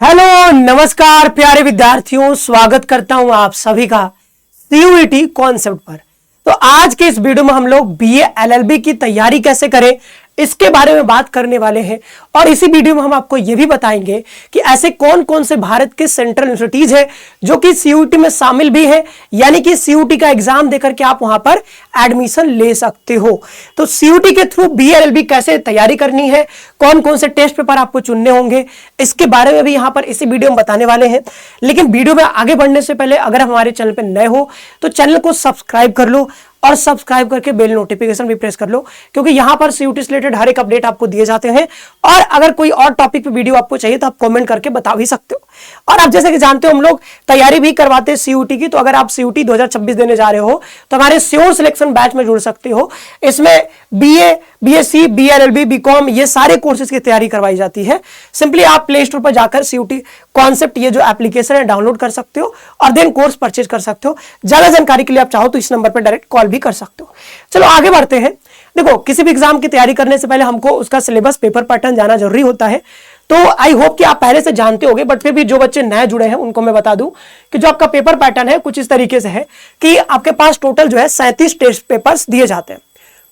Hello नमस्कार प्यारे विद्यार्थियों, स्वागत करता हूं आप सभी का सीयूईटी कॉन्सेप्ट पर। तो आज के इस वीडियो में हम लोग बीए एलएलबी की तैयारी कैसे करें इसके बारे में बात करने वाले हैं। और इसी वीडियो में हम आपको यह भी बताएंगे कि ऐसे कौन कौन से भारत के सेंट्रल यूनिवर्सिटीज है जो कि सीयूईटी में शामिल भी है, यानी कि सीयूईटी का एग्जाम देकर के आप वहां पर एडमिशन ले सकते हो। तो सीयूईटी के थ्रू बीए एलएलबी कैसे तैयारी करनी है, कौन कौन से टेस्ट पेपर आपको चुनने होंगे, इसके बारे में भी यहां पर इसी वीडियो में बताने वाले हैं। लेकिन वीडियो में आगे बढ़ने से पहले अगर हमारे चैनल पर नए हो तो चैनल को सब्सक्राइब कर लो और सब्सक्राइब करके बेल नोटिफिकेशन भी प्रेस कर लो, क्योंकि यहां पर सीयूईटी से रिलेटेड हर एक अपडेट आपको दिए जाते हैं। और अगर कोई और टॉपिक पे वीडियो आपको चाहिए तो आप कमेंट करके बता भी सकते हो। और आप जैसे कि जानते हो हम लोग तैयारी भी करवाते हैं सीयूईटी की। तो अगर आप सीयूईटी 2026 देने जा रहे हो तो हमारे श्योर सिलेक्शन बैच में जुड़ सकते हो। इसमें बीए, बीएससी, बीएलएलबी, बीकॉम ये सारे कोर्सेज की तैयारी करवाई जाती है। सिंपली आप प्ले स्टोर पर जाकर सीयूईटी कॉन्सेप्ट ये जो एप्लीकेशन है डाउनलोड कर सकते हो और देन कोर्स परचेज कर सकते हो। ज्यादा जानकारी के लिए आप चाहो तो इस नंबर पर डायरेक्ट कॉल भी कर सकते हो। चलो आगे बढ़ते हैं। देखो, किसी भी एग्जाम की तैयारी करने से पहले हमको उसका सिलेबस, पेपर पैटर्न जाना जरूरी होता है। तो आई होप कि आप पहले से जानते होंगे, बट फिर भी जो बच्चे नए जुड़े हैं उनको मैं बता दूं कि जो आपका पेपर पैटर्न है कुछ इस तरीके से है कि आपके पास टोटल जो है 37 टेस्ट पेपर्स दिए जाते हैं।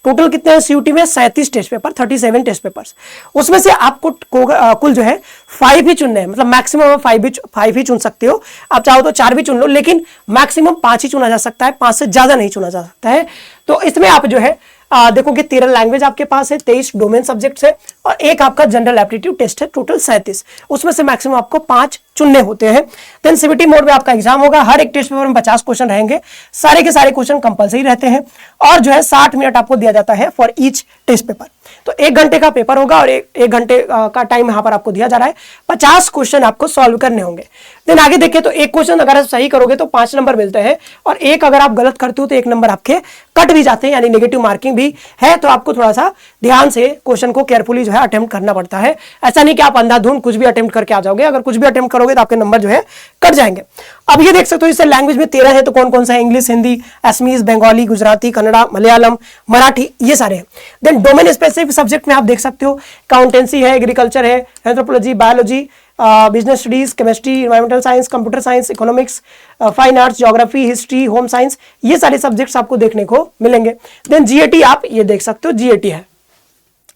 टोटल कितने हैं सीयूईटी में? 37 टेस्ट पेपर, 37 टेस्ट पेपर्स। उसमें से आपको कुल जो है 5 ही चुनने हैं, मतलब मैक्सिमम 5 ही चुन सकते हो। आप चाहो तो 4 भी चुन लो, लेकिन मैक्सिमम 5 ही चुना जा सकता है, 5 से ज्यादा नहीं चुना जा सकता है। तो इसमें आप जो है देखो कि 13 लैंग्वेज आपके पास है, 23 डोमेन सब्जेक्ट्स है और एक आपका जनरल एप्टीट्यूड टेस्ट है, टोटल 37। उसमें से मैक्सिमम आपको 5 चुनने होते हैं। देन सीबीटी मोड में आपका एग्जाम होगा। हर एक टेस्ट पेपर में 50 क्वेश्चन रहेंगे, सारे के सारे क्वेश्चन कंपलसरी रहते हैं और जो है 60 मिनट आपको दिया जाता है फॉर ईच टेस्ट पेपर। तो 1 घंटे का पेपर होगा और एक घंटे का टाइम यहाँ पर आपको दिया जा रहा है। 50 क्वेश्चन आपको सॉल्व करने होंगे। देन आगे देखिए तो एक क्वेश्चन अगर आप सही करोगे तो 5 नंबर मिलते हैं और एक अगर आप गलत करते हो तो 1 नंबर आपके कट भी जाते हैं, यानी नेगेटिव मार्किंग भी है। तो आपको थोड़ा सा ध्यान से क्वेश्चन को केयरफुली जो है अटेम्प्ट करना पड़ता है। ऐसा नहीं कि आप अंधाधुंध कुछ भी अटेम्प्ट करके आ जाओगे। अगर कुछ भी अटेम्प्ट करोगे तो आपके नंबर जो है कट जाएंगे। अब ये देख सकते हो इससे लैंग्वेज में 13 है, तो कौन कौन सा है? इंग्लिश, हिंदी, असमीज, बंगाली, गुजराती, कन्नड़ा, मलयालम, मराठी, ये सारे हैं। देन डोमेन स्पेसिफिक सब्जेक्ट में आप देख सकते हो अकाउंटेंसी है, एग्रीकल्चर है, anthropology, biology, business studies, chemistry, environmental science, computer science, economics, fine arts, geography, history, home science, ये सारे सब्जेक्ट्स आपको देखने को मिलेंगे। देन जीएटी आप ये देख सकते हो, जीएटी है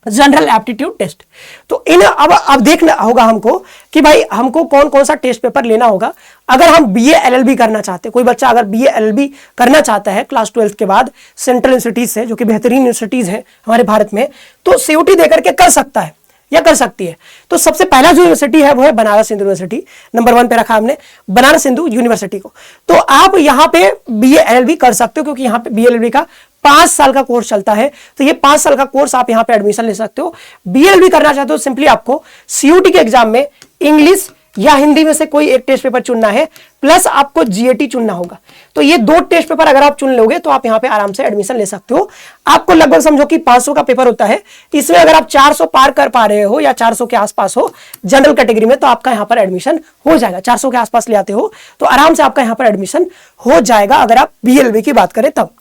जनरल एप्टीट्यूड टेस्ट। तो इन अब देखना होगा हमको कि भाई हमको कौन कौन सा टेस्ट पेपर लेना होगा अगर हम बीए एलएलबी करना चाहते हैं। कोई बच्चा अगर बीए एलएलबी करना चाहता है क्लास 12 के बाद सेंट्रल यूनिवर्सिटीज से, जो कि बेहतरीन यूनिवर्सिटीज हैं हमारे भारत में, तो सीयूईटी देकर के कर सकता है या कर सकती है। तो सबसे पहला जो यूनिवर्सिटी है वो है बनारस हिंदू यूनिवर्सिटी। नंबर 1 पे रखा हमने बनारस हिंदू यूनिवर्सिटी को। तो आप यहाँ पे बीए एलएलबी कर सकते हो, क्योंकि यहाँ पे बीए एलएलबी का 5 साल का कोर्स चलता है। तो ये 5 साल का कोर्स आप यहाँ पे एडमिशन ले सकते हो। बीएलएलबी करना चाहते हो, सिंपली आपको सीयूईटी के एग्जाम में इंग्लिश या हिंदी में से कोई एक टेस्ट पेपर चुनना है, प्लस आपको जीएटी चुनना होगा। तो ये 2 टेस्ट पेपर अगर आप चुन लोगे तो आप यहाँ पे आराम से एडमिशन ले सकते हो। आपको लगभग समझो कि 500 का पेपर होता है, इसमें अगर आप 400 पार कर पा रहे हो या 400 के आसपास हो जनरल कैटेगरी में, तो आपका यहाँ पर एडमिशन हो जाएगा। 400 के आसपास ले आते हो तो आराम से आपका यहाँ पर एडमिशन हो जाएगा अगर आप बीएलएलबी की बात करें तब।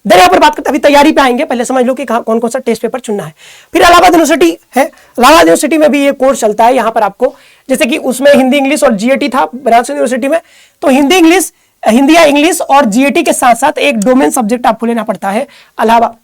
देन यहाँ पर बात करते अभी तैयारी पे आएंगे, पहले समझ लो कि कौन कौन सा टेस्ट पेपर चुनना है। फिर इलाहाबाद यूनिवर्सिटी है, इलाहाबाद यूनिवर्सिटी में भी ये कोर्स चलता है। यहाँ पर आपको जैसे कि उसमें हिंदी, इंग्लिश और जीएटी था बनारस यूनिवर्सिटी में, तो हिंदी या इंग्लिश और जीएटी के साथ साथ एक डोमेन सब्जेक्ट आपको लेना पड़ता है इलाहाबाद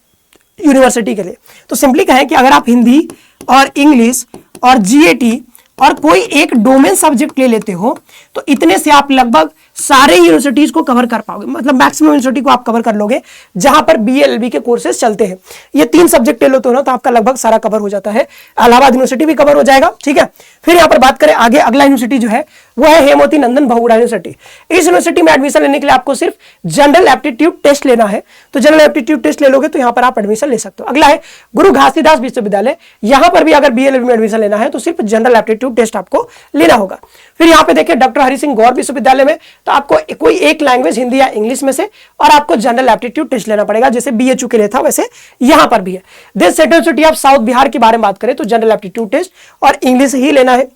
यूनिवर्सिटी के लिए। तो सिंपली कहें कि अगर आप हिंदी और इंग्लिश और जीएटी और कोई एक डोमेन सब्जेक्ट ले लेते हो तो इतने से आप लगभग सारे यूनिवर्सिटीज को कवर कर पाओगे, मतलब मैक्सिमम यूनिवर्सिटी को आप कवर कर लोगे जहां पर बीएलएलबी के कोर्सेज चलते हैं। ये 3 सब्जेक्ट ले लो तो ना, तो आपका लगभग सारा कवर हो जाता है। इलाहाबाद यूनिवर्सिटी भी कवर हो जाएगा, ठीक है। फिर यहाँ पर बात करें आगे, अगला यूनिवर्सिटी जो है वो है हेमवती नंदन बहुगुणा यूनिवर्सिटी। इस यूनिवर्सिटी में एडमिशन लेने के लिए आपको सिर्फ जनरल एप्टीट्यूड टेस्ट लेना है। तो जनरल एप्टीट्यूड टेस्ट ले लोगे तो यहाँ पर आप एडमिशन ले सकते हो। अगला है गुरु घासीदास विश्वविद्यालय। यहाँ पर भी अगर बीएलएलबी में एडमिशन लेना है तो सिर्फ जनरल एप्टीट्यूड टेस्ट आपको लेना होगा। फिर यहाँ पे देखिए डॉक्टर हरि सिंह गौर विश्वविद्यालय में, तो आपको कोई एक लैंग्वेज हिंदी या इंग्लिश में से और आपको जनरल एप्टीट्यूड टेस्ट लेना पड़ेगा, जैसे बीएचयू के लिए था वैसे यहाँ पर भी है। Then Central University of South Bihar के बारे में बात करें तो जनरल एप्टीट्यूड टेस्ट और इंग्लिश ही लेना है।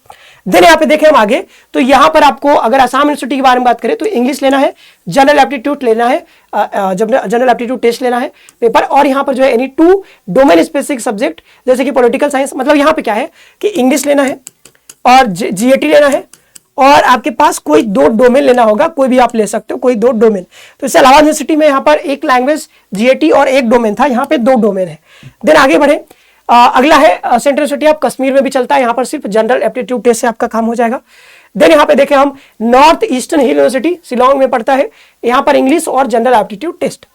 देन यहाँ पे देखें हम आगे, तो यहाँ पर आपको अगर असम यूनिवर्सिटी के बारे में बात करें तो इंग्लिश लेना है, जनरल एप्टीट्यूड लेना है, जनरल एप्टीट्यूड टेस्ट लेना है पेपर, और यहाँ पर जो है एनी 2 डोमेन स्पेसिफिक सब्जेक्ट, जैसे कि पॉलिटिकल साइंस, मतलब यहाँ पे क्या है कि इंग्लिश लेना है और जीएटी लेना है और आपके पास कोई 2 डोमेन लेना होगा, कोई भी आप ले सकते हो, कोई 2 डोमेन। तो इससे इलाहाबाद यूनिवर्सिटी में यहाँ पर एक लैंग्वेज जीएटी और एक डोमेन था, यहाँ पे 2 डोमेन है। देन आगे बढ़े, अगला है सेंट्रल यूनिवर्सिटी ऑफ कश्मीर में भी चलता है, यहाँ पर सिर्फ जनरल एप्टीट्यूड टेस्ट से आपका काम हो जाएगा। देन यहाँ पे देखें हम नॉर्थ ईस्टर्न हिल यूनिवर्सिटी शिलोंग में पड़ता है, यहाँ पर इंग्लिश और जनरल एप्टीट्यूड टेस्ट।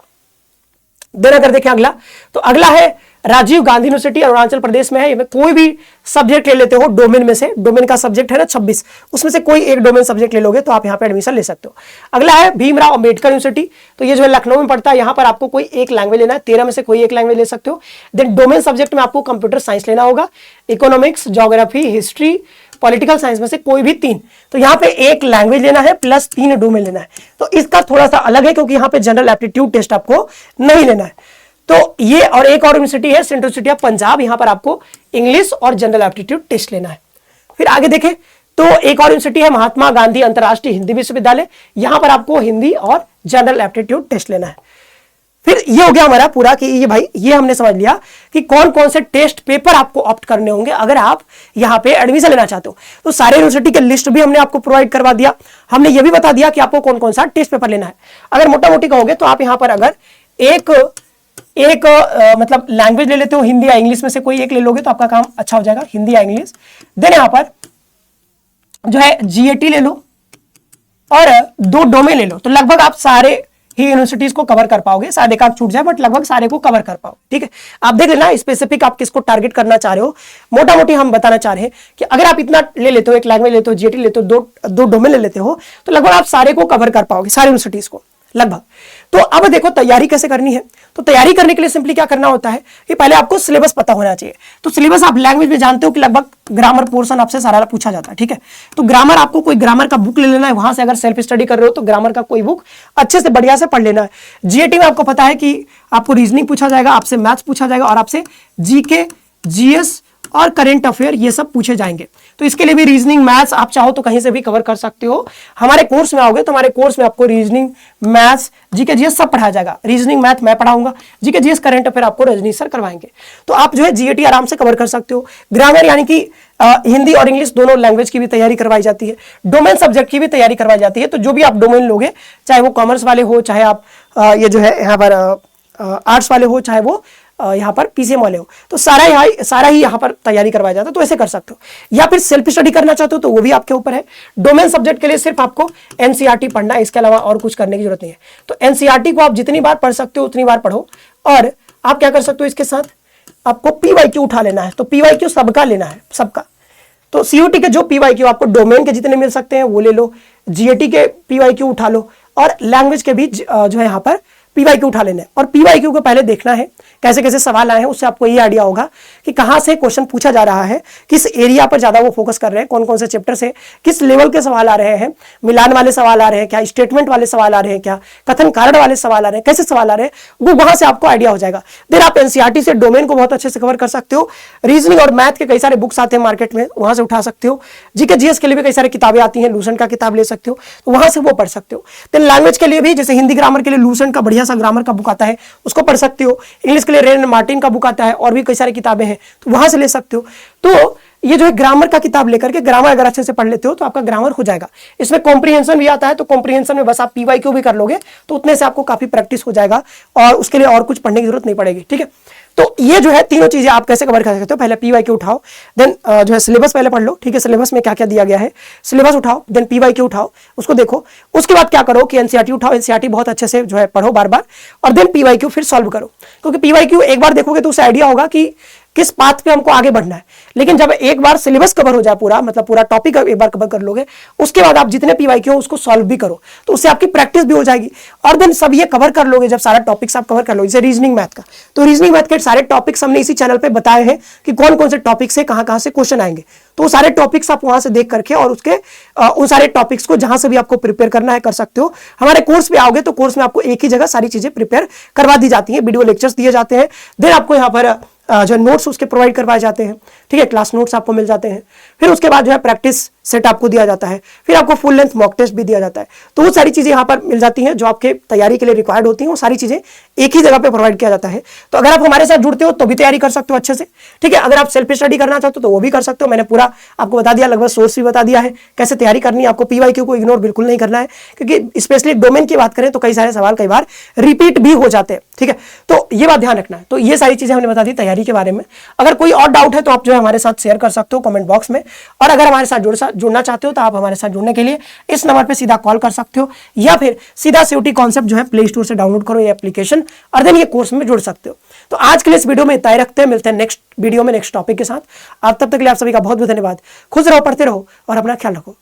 देन अगर देखें अगला, तो अगला है राजीव गांधी यूनिवर्सिटी अरुणाचल प्रदेश में है। इसमें कोई भी सब्जेक्ट ले लेते हो डोमेन में से, डोमेन का सब्जेक्ट है ना 26, उसमें से कोई एक डोमेन सब्जेक्ट ले लोगे तो आप यहाँ पे एडमिशन ले सकते हो। अगला है भीमराव अंबेडकर यूनिवर्सिटी, तो ये जो है लखनऊ में पड़ता है, यहाँ पर आपको कोई एक लैंग्वेज लेना है, 13 में से कोई एक लैंग्वेज ले सकते हो। देन डोमेन सब्जेक्ट में आपको कंप्यूटर साइंस लेना होगा, economics, geography, history, political science में से कोई भी 3। तो यहाँ पे एक लैंग्वेज लेना है प्लस 3 डोमेन लेना है। तो इसका थोड़ा सा अलग है क्योंकि यहाँ पे जनरल एप्टीट्यूड टेस्ट आपको नहीं लेना है। तो ये और एक और यूनिवर्सिटी है सेंट्रल यूनिवर्सिटी ऑफ पंजाब, यहाँ पर आपको इंग्लिश और जनरल एप्टीट्यूड टेस्ट लेना है। फिर आगे देखें तो एक और यूनिवर्सिटी है महात्मा गांधी अंतर्राष्ट्रीय हिंदी विश्वविद्यालय, यहाँ पर आपको हिंदी और जनरल एप्टीट्यूड टेस्ट लेना है। फिर ये हो गया हमारा पूरा कि ये भाई ये हमने समझ लिया कि कौन कौन से टेस्ट पेपर आपको ऑप्ट करने होंगे अगर आप यहाँ पे एडमिशन लेना चाहते हो। तो सारे यूनिवर्सिटी के लिस्ट भी हमने आपको प्रोवाइड करवा दिया, हमने ये भी बता दिया कि आपको कौन कौन सा टेस्ट पेपर लेना है। अगर मोटा मोटी कहोगे तो आप यहाँ पर अगर एक मतलब लैंग्वेज ले लेते हो, हिंदी या इंग्लिश में से कोई एक ले लोगे तो आपका काम अच्छा हो जाएगा, हिंदी या इंग्लिश। देन यहाँ पर जो है जीएटी ले लो और 2 डोमेन ले लो, तो लगभग आप सारे ही यूनिवर्सिटीज को कवर कर पाओगे। शायद एक आध छूट जाए बट लगभग सारे को कवर कर पाओ। ठीक है, आप देख लेना स्पेसिफिक आप किसको टारगेट करना चाह रहे हो। मोटा मोटी हम बताना चाह रहे हैं कि अगर आप इतना ले लेते हो, एक लैंग्वेज लेते हो, जीएटी लेते हो, 2 डोमेन ले लेते हो, तो लगभग आप सारे को कवर कर पाओगे, सारे यूनिवर्सिटीज को लगभग। तो अब देखो तैयारी कैसे करनी है। तो तैयारी करने के लिए सिंपली क्या करना होता है कि पहले आपको सिलेबस पता होना चाहिए। तो सिलेबस आप लैंग्वेज में जानते हो कि लगभग ग्रामर पोर्शन आपसे सारा पूछा जाता है। ठीक है, तो ग्रामर आपको कोई ग्रामर का बुक ले लेना है, वहां से अगर सेल्फ स्टडी कर रहे हो तो ग्रामर का कोई बुक अच्छे से बढ़िया से पढ़ लेना है। जीएटी में आपको पता है कि आपको रीजनिंग पूछा जाएगा, आपसे मैथ्स पूछा जाएगा और आपसे जीके, जीएस और करंट अफेयर ये सब पूछे जाएंगे। तो इसके लिए भी रीजनिंग, मैथ्स आप चाहो तो कहीं से भी कवर कर सकते हो। हमारे कोर्स में आओगे तो हमारे कोर्स में आपको रीजनिंग, मैथ्स, जीके, जीएस सब पढ़ाया जाएगा। रीजनिंग, मैथ मैं पढ़ाऊंगा, जीके, जीएस, करंट अफेयर आपको रजनी सर करवाएंगे। तो आप जो है जीएटी आराम से कवर कर सकते हो। ग्रामर यानी कि हिंदी और इंग्लिश दोनों लैंग्वेज की भी तैयारी करवाई जाती है। डोमेन सब्जेक्ट की भी तैयारी करवाई जाती है। तो जो भी आप डोमेन लोगे, चाहे वो कॉमर्स वाले हो, चाहे आप ये जो है यहाँ पर आर्ट्स वाले हो, चाहे वो यहाँ पर पीसीएम वाले हो, तो सारा ही यहाँ पर तैयारी करवाया जाता है। तो ऐसे कर सकते हो, या फिर सेल्फ स्टडी करना चाहते हो तो वो भी आपके ऊपर है। डोमेन सब्जेक्ट के लिए सिर्फ आपको एनसीईआरटी पढ़ना है, इसके अलावा और कुछ करने की जरूरत नहीं है। तो एनसीईआरटी को आप जितनी बार पढ़ सकते हो उतनी बार पढ़ो। और आप क्या कर सकते हो, इसके साथ आपको पीवाईक्यू उठा लेना है। तो पीवाईक्यू सबका लेना है, सबका। तो सीयूटी के जो पीवाईक्यू आपको डोमेन के जितने मिल सकते हैं वो ले लो, जीएटी के पीवाईक्यू उठा लो और लैंग्वेज के भी जो है यहाँ पर पीवाईक्यू उठा लेना है। और पीवाईक्यू को पहले देखना है कैसे कैसे सवाल आए हैं, उससे आपको ये आइडिया होगा कि कहाँ से क्वेश्चन पूछा जा रहा है, किस एरिया पर ज्यादा वो फोकस कर रहे हैं, कौन कौन से चैप्टर से किस लेवल के सवाल आ रहे हैं, मिलान वाले सवाल आ रहे हैं क्या, स्टेटमेंट वाले सवाल आ रहे हैं क्या, कथन कारण वाले सवाल आ रहे हैं, कैसे सवाल आ रहे हैं, वो वहां से आपको आइडिया हो जाएगा। देन आप एनसीईआरटी से डोमेन को बहुत अच्छे से कवर कर सकते हो। रीजनिंग और मैथ के कई सारे बुक्स आते हैं मार्केट में, वहां से उठा सकते हो। जीके जीएस के लिए भी कई सारी किताबें आती हैं, लूसेंट का किताब ले सकते हो, तो वहां से वो पढ़ सकते हो। देन लैंग्वेज के लिए भी जैसे हिंदी ग्रामर के लिए लूसेंट का बढ़िया सा ग्रामर का बुक आता है, उसको पढ़ सकते हो। इंग्लिश के लिए रेन मार्टिन का बुक आता है और भी कई सारी किताबें हैं, तो वहां से ले सकते हो। तो ये जो है ग्रामर का किताब लेकर के ग्रामर अगर अच्छे से पढ़ लेते हो तो आपका ग्रामर हो जाएगा। इसमें कॉम्प्रिहेंशन भी आता है, तो कॉम्प्रिहेंशन में बस आप पीवाईक्यू भी कर लोगे तो उतने से आपको काफी प्रैक्टिस हो जाएगा और उसके लिए और कुछ पढ़ने की जरूरत नहीं पड़ेगी। ठीक है, तो ये जो है तीनों चीजें आप कैसे कवर कर सकते हो। पहले पीवाईक्यू उठाओ, देन जो है सिलेबस पहले पढ़ लो। ठीक है, सिलेबस में क्या क्या दिया गया है, सिलेबस उठाओ, देन पीवाईक्यू उठाओ, उसको देखो। उसके बाद क्या करो कि एनसीईआरटी उठाओ, एनसीईआरटी बहुत अच्छे से जो है पढ़ो बार बार, और देन पीवाईक्यू फिर सॉल्व करो। क्योंकि पीवाईक्यू एक बार देखोगे तो उसे आइडिया होगा कि किस पाथ पे हमको आगे बढ़ना है। लेकिन जब एक बार सिलेबस कवर हो जाए पूरा, मतलब पूरा टॉपिक एक बार कवर कर लोगे, उसके बाद आप जितने पीवाईक्यू हो उसको सॉल्व भी करो, तो उससे आपकी प्रैक्टिस भी हो जाएगी। और देन सब ये कवर कर लोगे, जब सारा टॉपिक्स आप कवर कर लोगे, जैसे रीजनिंग मैथ का, तो रीजनिंग मैथ के सारे टॉपिक्स हमने इसी चैनल पे बताए हैं कि कौन कौन से टॉपिक से कहां से क्वेश्चन आएंगे। तो वो सारे टॉपिक्स आप वहां से देख करके और उसके उन सारे टॉपिक्स को जहां से भी आपको प्रिपेयर करना है कर सकते हो। हमारे कोर्स पे आओगे तो कोर्स में आपको एक ही जगह सारी चीजें प्रिपेयर करवा दी जाती है, वीडियो लेक्चर्स दिए जाते हैं। देन आपको यहाँ पर जो नोट्स उसके प्रोवाइड करवाए जाते हैं। ठीक है, क्लास नोट्स आपको मिल जाते हैं। फिर उसके बाद जो है प्रैक्टिस सेट आपको दिया जाता है, फिर आपको फुल लेंथ मॉक टेस्ट भी दिया जाता है। तो वो सारी चीजें यहाँ पर मिल जाती हैं जो आपके तैयारी के लिए रिक्वायर्ड होती हैं, वो सारी चीजें एक ही जगह पे प्रोवाइड किया जाता है। तो अगर आप हमारे साथ जुड़ते हो तो भी तैयारी कर सकते हो अच्छे से, ठीक है। अगर आप सेल्फ स्टडी करना चाहते हो तो वो भी कर सकते हो। मैंने पूरा आपको बता दिया, लगभग सोर्स भी बता दिया है कैसे तैयारी करनी है। आपको पीवाईक्यू को इग्नोर बिल्कुल नहीं करना है, क्योंकि स्पेशली डोमेन की बात करें तो कई सारे सवाल कई बार रिपीट भी हो जाते हैं, ठीक है। तो ये बात ध्यान रखना है। तो ये सारी चीजें हमने बता दी तैयारी के बारे में। अगर कोई और डाउट है तो आप जो है हमारे साथ शेयर कर सकते हो कमेंट बॉक्स में, और अगर हमारे साथ जुड़ना चाहते हो तो आप हमारे साथ जुड़ने के लिए इस नंबर पे सीधा कॉल कर सकते हो, या फिर सीधा सीयूटी कॉन्सेप्ट जो है प्ले स्टोर से डाउनलोड करो ये एप्लीकेशन, और देन ये कोर्स में जुड़ सकते हो। तो आज के लिए इस वीडियो में इतना ही रखते हैं, मिलते हैं नेक्स्ट वीडियो में नेक्स्ट टॉपिक के साथ। आप तब तक के लिए आप सभी का बहुत बहुत धन्यवाद। खुश रहो, पढ़ते रहो और अपना ख्याल रखो।